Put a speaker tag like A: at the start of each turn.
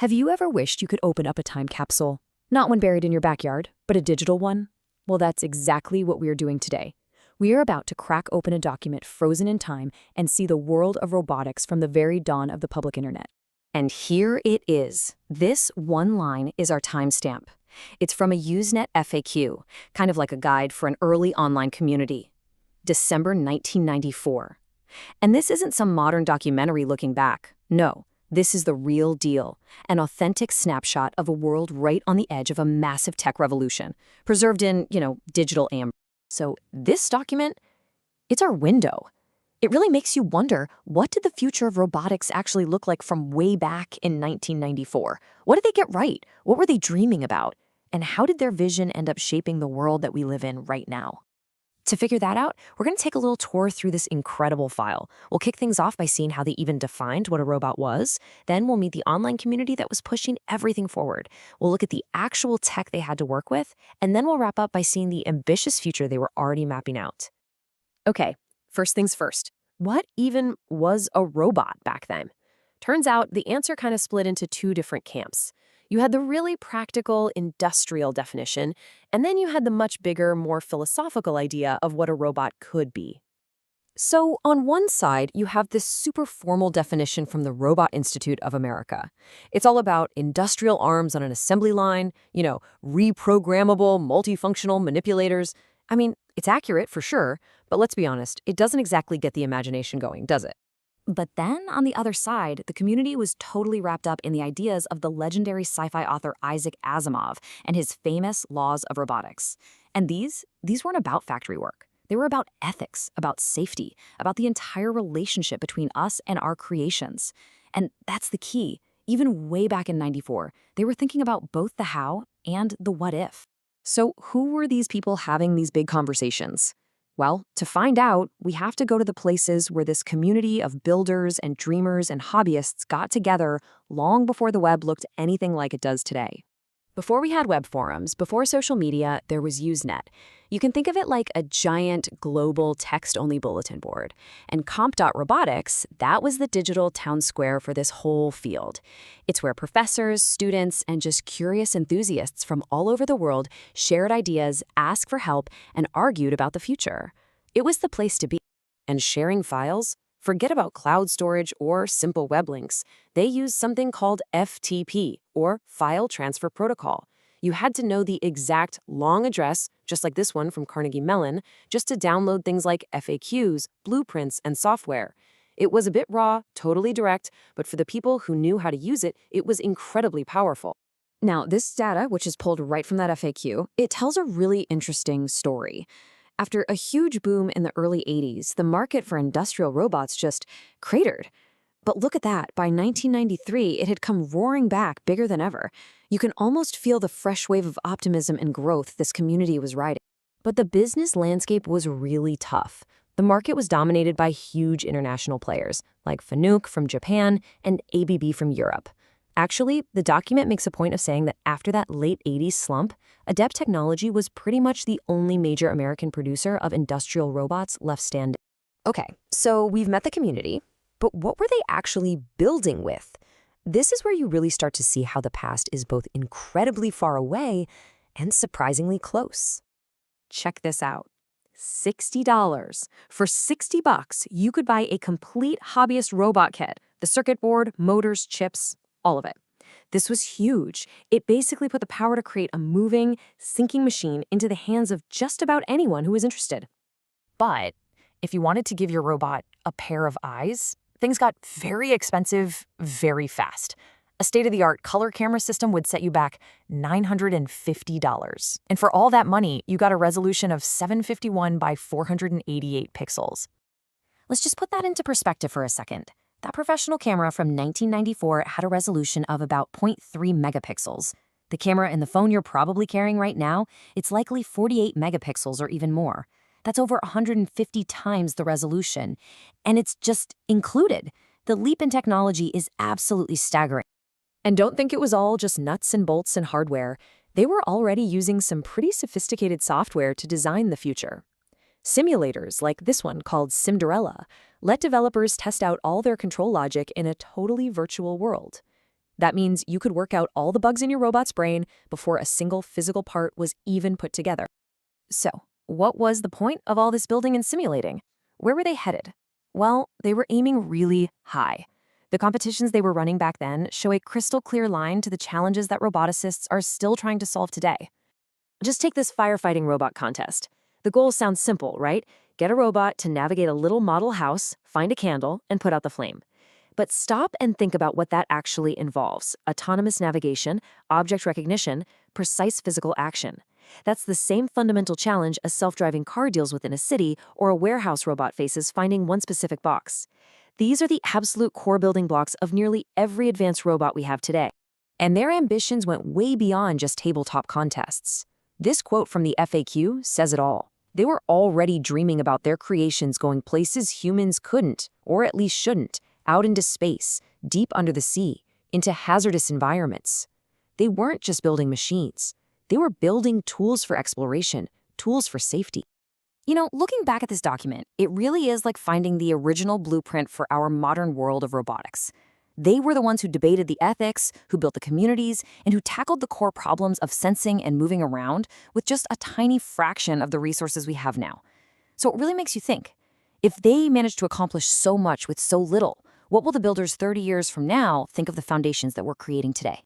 A: Have you ever wished you could open up a time capsule? Not one buried in your backyard, but a digital one? Well, that's exactly what we are doing today. We are about to crack open a document frozen in time and see the world of robotics from the very dawn of the public internet. And here it is. This one line is our timestamp. It's from a Usenet FAQ, kind of like a guide for an early online community. December 1994. And this isn't some modern documentary looking back. No. This is the real deal, an authentic snapshot of a world right on the edge of a massive tech revolution, preserved in, digital amber. So this document, it's our window. It really makes you wonder, what did the future of robotics actually look like from way back in 1994? What did they get right? What were they dreaming about? And how did their vision end up shaping the world that we live in right now? To figure that out, we're going to take a little tour through this incredible file. We'll kick things off by seeing how they even defined what a robot was. Then we'll meet the online community that was pushing everything forward. We'll look at the actual tech they had to work with, and then we'll wrap up by seeing the ambitious future they were already mapping out. Okay, first things first. What even was a robot back then? Turns out the answer kind of split into two different camps. You had the really practical, industrial definition, and then you had the much bigger, more philosophical idea of what a robot could be. So on one side, you have this super formal definition from the Robot Institute of America. It's all about industrial arms on an assembly line, reprogrammable, multifunctional manipulators. I mean, it's accurate for sure, but let's be honest, it doesn't exactly get the imagination going, does it? But then, on the other side, the community was totally wrapped up in the ideas of the legendary sci-fi author Isaac Asimov and his famous laws of robotics. And these weren't about factory work. They were about ethics, about safety, about the entire relationship between us and our creations. And that's the key. Even way back in '94, they were thinking about both the how and the what if. So who were these people having these big conversations? Well, to find out, we have to go to the places where this community of builders and dreamers and hobbyists got together long before the web looked anything like it does today. Before we had web forums, before social media, there was Usenet. You can think of it like a giant global text-only bulletin board. And comp.robotics, that was the digital town square for this whole field. It's where professors, students, and just curious enthusiasts from all over the world shared ideas, asked for help, and argued about the future. It was the place to be. And sharing files? Forget about cloud storage or simple web links. They used something called FTP, or File Transfer Protocol. You had to know the exact long address, just like this one from Carnegie Mellon, just to download things like FAQs, blueprints, and software. It was a bit raw, totally direct, but for the people who knew how to use it, it was incredibly powerful. Now, this data, which is pulled right from that FAQ, it tells a really interesting story. After a huge boom in the early '80s, the market for industrial robots just cratered. But look at that, by 1993, it had come roaring back bigger than ever. You can almost feel the fresh wave of optimism and growth this community was riding. But the business landscape was really tough. The market was dominated by huge international players, like Fanuc from Japan and ABB from Europe. Actually, the document makes a point of saying that after that late '80s slump, Adept Technology was pretty much the only major American producer of industrial robots left standing. Okay, so we've met the community, but what were they actually building with? This is where you really start to see how the past is both incredibly far away and surprisingly close. Check this out. $60. For $60, you could buy a complete hobbyist robot kit, the circuit board, motors, chips, all of it. This was huge. It basically put the power to create a moving, sinking machine into the hands of just about anyone who was interested. But if you wanted to give your robot a pair of eyes, things got very expensive very fast. A state-of-the-art color camera system would set you back $950. And for all that money, you got a resolution of 751 by 488 pixels. Let's just put that into perspective for a second. That professional camera from 1994 had a resolution of about 0.3 megapixels. The camera in the phone you're probably carrying right now, it's likely 48 megapixels or even more. That's over 150 times the resolution. And it's just included. The leap in technology is absolutely staggering. And don't think it was all just nuts and bolts and hardware. They were already using some pretty sophisticated software to design the future. Simulators, like this one called Cinderella, let developers test out all their control logic in a totally virtual world. That means you could work out all the bugs in your robot's brain before a single physical part was even put together. So, what was the point of all this building and simulating? Where were they headed? Well, they were aiming really high. The competitions they were running back then show a crystal clear line to the challenges that roboticists are still trying to solve today. Just take this firefighting robot contest. The goal sounds simple, right? Get a robot to navigate a little model house, find a candle, and put out the flame. But stop and think about what that actually involves: autonomous navigation, object recognition, precise physical action. That's the same fundamental challenge a self-driving car deals with in a city or a warehouse robot faces finding one specific box. These are the absolute core building blocks of nearly every advanced robot we have today. And their ambitions went way beyond just tabletop contests. This quote from the FAQ says it all. They were already dreaming about their creations going places humans couldn't, or at least shouldn't, out into space, deep under the sea, into hazardous environments. They weren't just building machines. They were building tools for exploration, tools for safety. You know, looking back at this document, it really is like finding the original blueprint for our modern world of robotics. They were the ones who debated the ethics, who built the communities, and who tackled the core problems of sensing and moving around with just a tiny fraction of the resources we have now. So it really makes you think, if they managed to accomplish so much with so little, what will the builders 30 years from now think of the foundations that we're creating today?